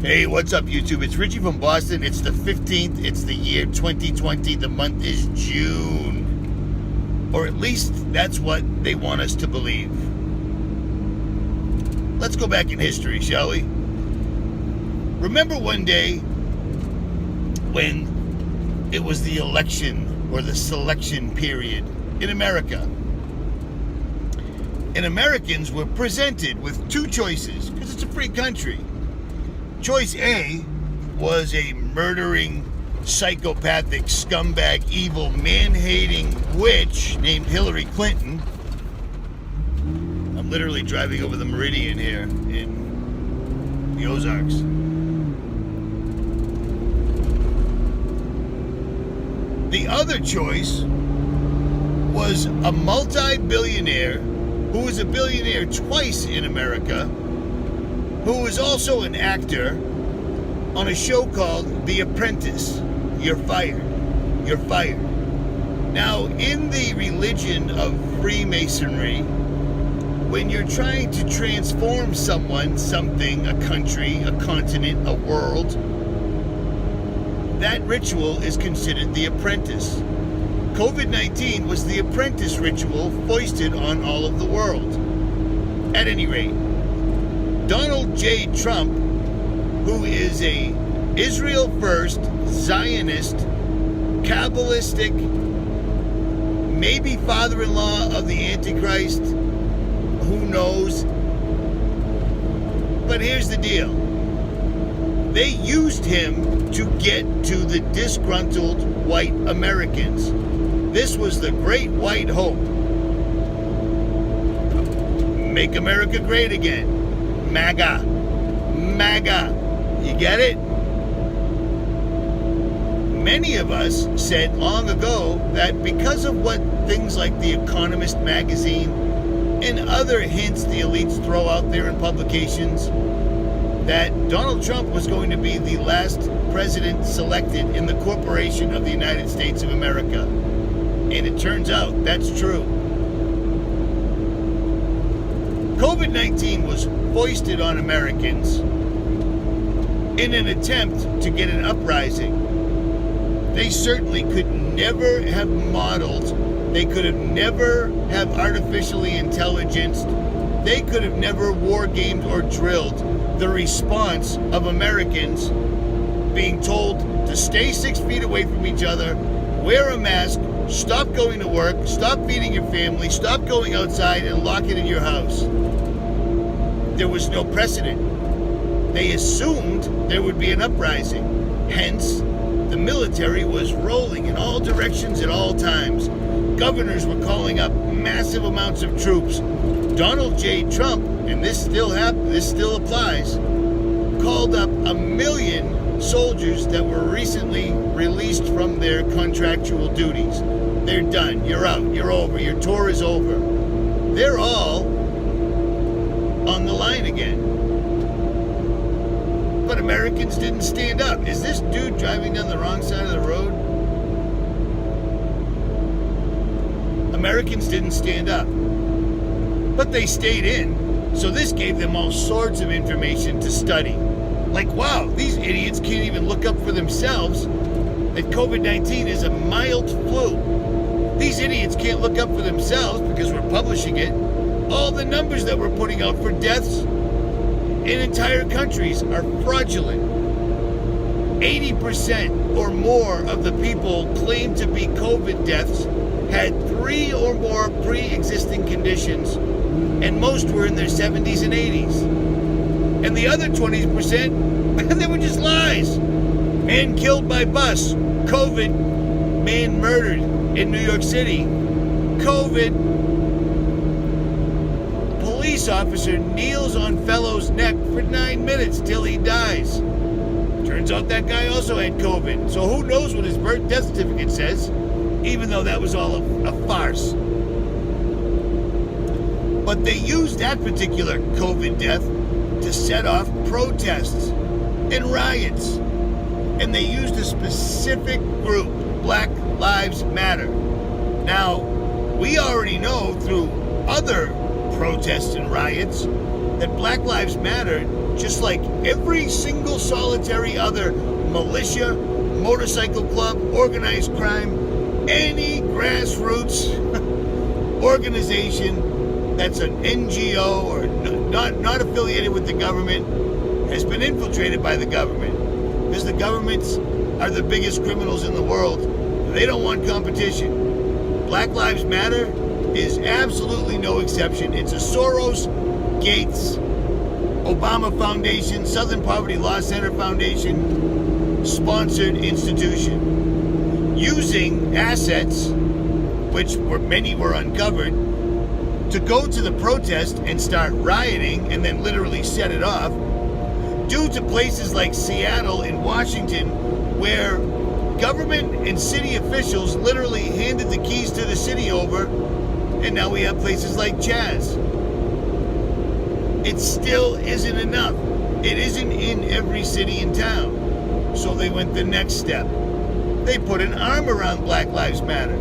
Hey, what's up, YouTube? It's Richie from Boston. It's the 15th. It's the year 2020. The month is June. Or at least that's what they want us to believe. Let's go back in history, shall we? Remember one day when it was the election or the selection period in America? And Americans were presented with two choices, because it's a free country. Choice A was a murdering, psychopathic, scumbag, evil, man-hating witch named Hillary Clinton. I'm literally driving over the Meridian here in the Ozarks. The other choice was a multi-billionaire who was a billionaire twice in America, who was also an actor on a show called The Apprentice. You're fired. You're fired. Now, in the religion of Freemasonry, when you're trying to transform someone, something, a country, a continent, a world, that ritual is considered the apprentice. COVID-19 was the apprentice ritual foisted on all of the world. At any rate, Donald J. Trump, who is a Israel first, Zionist, Kabbalistic, maybe father-in-law of the Antichrist, who knows? But here's the deal. They used him to get to the disgruntled white Americans. This was the great white hope. Make America great again. MAGA. MAGA. You get it? Many of us said long ago that because of what things like The Economist magazine and other hints the elites throw out there in publications, that Donald Trump was going to be the last president selected in the corporation of the United States of America. And it turns out that's true. COVID-19 was foisted on Americans in an attempt to get an uprising. They certainly could never have modeled, they could have never have artificially intelligenced, they could have never war-gamed or drilled the response of Americans being told to stay 6 feet away from each other, wear a mask, stop going to work, stop feeding your family, stop going outside, and lock it in your house. There was no precedent. They assumed there would be an uprising. Hence, the military was rolling in all directions at all times. Governors were calling up massive amounts of troops. Donald J. Trump, and this still applies, called up 1 million soldiers that were recently released from their contractual duties. They're done. You're out. You're over. Your tour is over. They're all on the line again. But Americans didn't stand up. Is this dude driving down the wrong side of the road? Americans didn't stand up. But they stayed in. So this gave them all sorts of information to study. Like, wow, these idiots can't even look up for themselves that COVID-19 is a mild flu. These idiots can't look up for themselves because we're publishing it. All the numbers that we're putting out for deaths in entire countries are fraudulent. 80% or more of the people claimed to be COVID deaths had 3 or more pre-existing conditions, and most were in their 70s and 80s. And the other 20%, they were just lies. Man killed by bus. COVID. Man murdered in New York City. COVID. Police officer kneels on fellow's neck for 9 minutes till he dies. Turns out that guy also had COVID. So who knows what his death certificate says, even though that was all a farce. But they used that particular COVID death to set off protests and riots. And they used a specific group, Black Lives Matter. Now, we already know through other protests and riots that Black Lives Matter just like every single solitary other militia, motorcycle club, organized crime, any grassroots organization that's an NGO or not affiliated with the government has been infiltrated by the government. Because the governments are the biggest criminals in the world. They don't want competition. Black Lives Matter is absolutely no exception. It's a Soros, Gates, Obama Foundation, Southern Poverty Law Center Foundation sponsored institution, using assets, which many were uncovered, to go to the protest and start rioting and then literally set it off, due to places like Seattle and Washington, where government and city officials literally handed the keys to the city over, and now we have places like Chaz. It still isn't enough. It isn't in every city and town. So they went the next step. They put an arm around Black Lives Matter.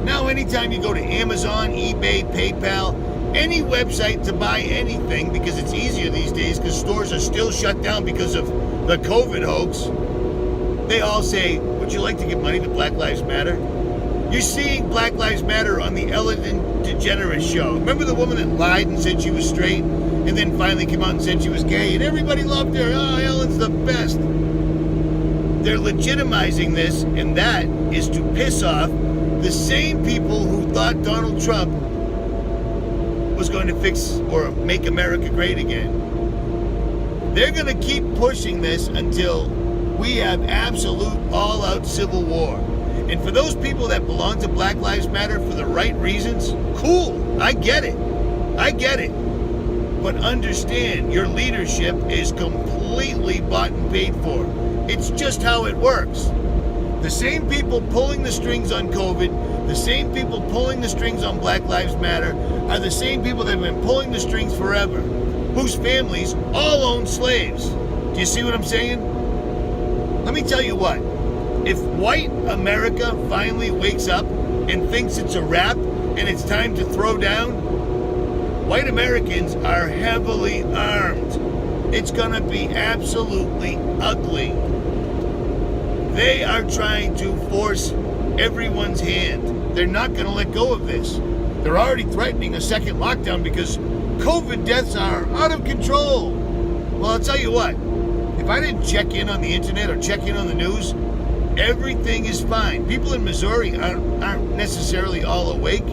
Now anytime you go to Amazon, eBay, PayPal, any website to buy anything, because it's easier these days because stores are still shut down because of the COVID hoax, they all say, would you like to give money to Black Lives Matter? You're seeing Black Lives Matter on the Ellen DeGeneres show. Remember the woman that lied and said she was straight and then finally came out and said she was gay and everybody loved her? Oh, Ellen's the best. They're legitimizing this, and that is to piss off the same people who thought Donald Trump was going to fix or make America great again. They're going to keep pushing this until we have absolute all-out civil war. And for those people that belong to Black Lives Matter for the right reasons, cool, I get it. But understand, your leadership is completely bought and paid for. It's just how it works. The same people pulling the strings on COVID, the same people pulling the strings on Black Lives Matter, are the same people that have been pulling the strings forever, whose families all own slaves. Do you see what I'm saying? Let me tell you what. If white America finally wakes up and thinks it's a wrap and it's time to throw down, white Americans are heavily armed. It's gonna be absolutely ugly. They are trying to force everyone's hand. They're not gonna let go of this. They're already threatening a second lockdown because COVID deaths are out of control. Well, I'll tell you what, if I didn't check in on the internet or check in on the news, everything is fine. People in Missouri aren't necessarily all awake,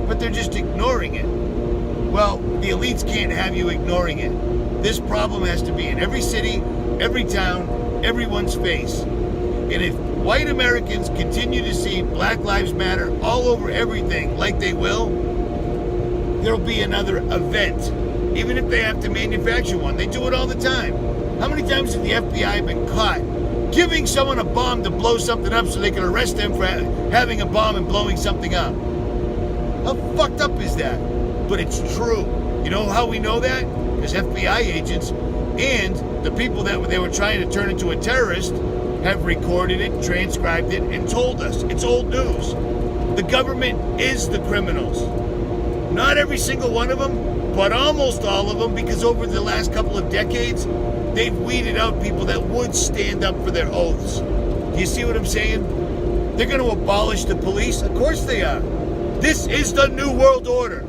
but they're just ignoring it. Well, the elites can't have you ignoring it. This problem has to be in every city, every town, everyone's face. And if white Americans continue to see Black Lives Matter all over everything like they will, there'll be another event. Even if they have to manufacture one, they do it all the time. How many times has the FBI been caught giving someone a bomb to blow something up so they can arrest them for having a bomb and blowing something up? How fucked up is that? But it's true. You know how we know that? Because FBI agents and the people that they were trying to turn into a terrorist have recorded it, transcribed it, and told us. It's old news. The government is the criminals. Not every single one of them, but almost all of them, because over the last couple of decades, they've weeded out people that would stand up for their oaths. Do you see what I'm saying? They're going to abolish the police? Of course they are. This is the New World Order.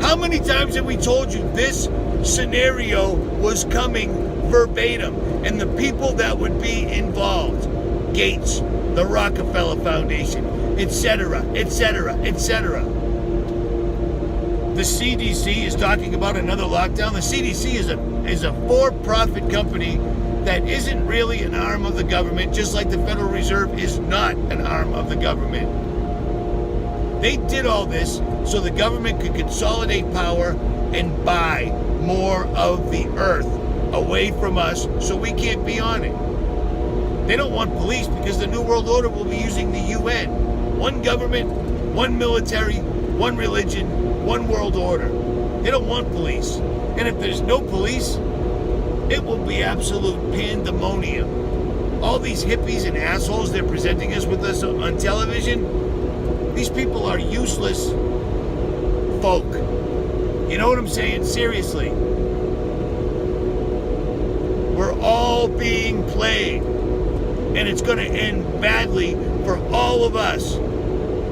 How many times have we told you this scenario was coming verbatim? And the people that would be involved, Gates, the Rockefeller Foundation, etc., etc., etc. The CDC is talking about another lockdown. The CDC is a for-profit company that isn't really an arm of the government, just like the Federal Reserve is not an arm of the government. They did all this so the government could consolidate power and buy more of the earth away from us so we can't be on it. They don't want police because the New World Order will be using the UN. One government, one military, one religion, one world order. They don't want police. And if there's no police, it will be absolute pandemonium. All these hippies and assholes they're presenting us with us on television, these people are useless folk. You know what I'm saying? Seriously. We're all being played. And it's going to end badly for all of us.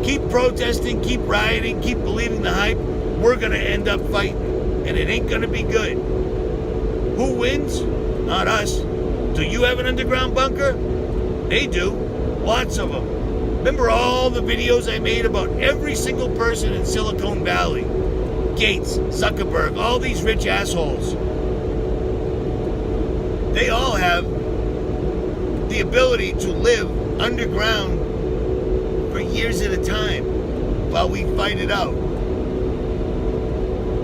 Keep protesting, keep rioting, keep believing the hype. We're going to end up fighting. And it ain't going to be good. Who wins? Not us. Do you have an underground bunker? They do. Lots of them. Remember all the videos I made about every single person in Silicon Valley? Gates, Zuckerberg, all these rich assholes. They all have the ability to live underground for years at a time while we fight it out.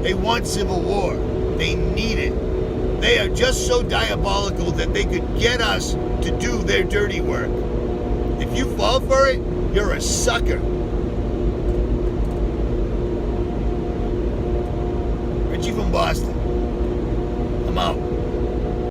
They want civil war. They need it. They are just so diabolical that they could get us to do their dirty work. If you fall for it, you're a sucker. Richie from Boston. I'm out.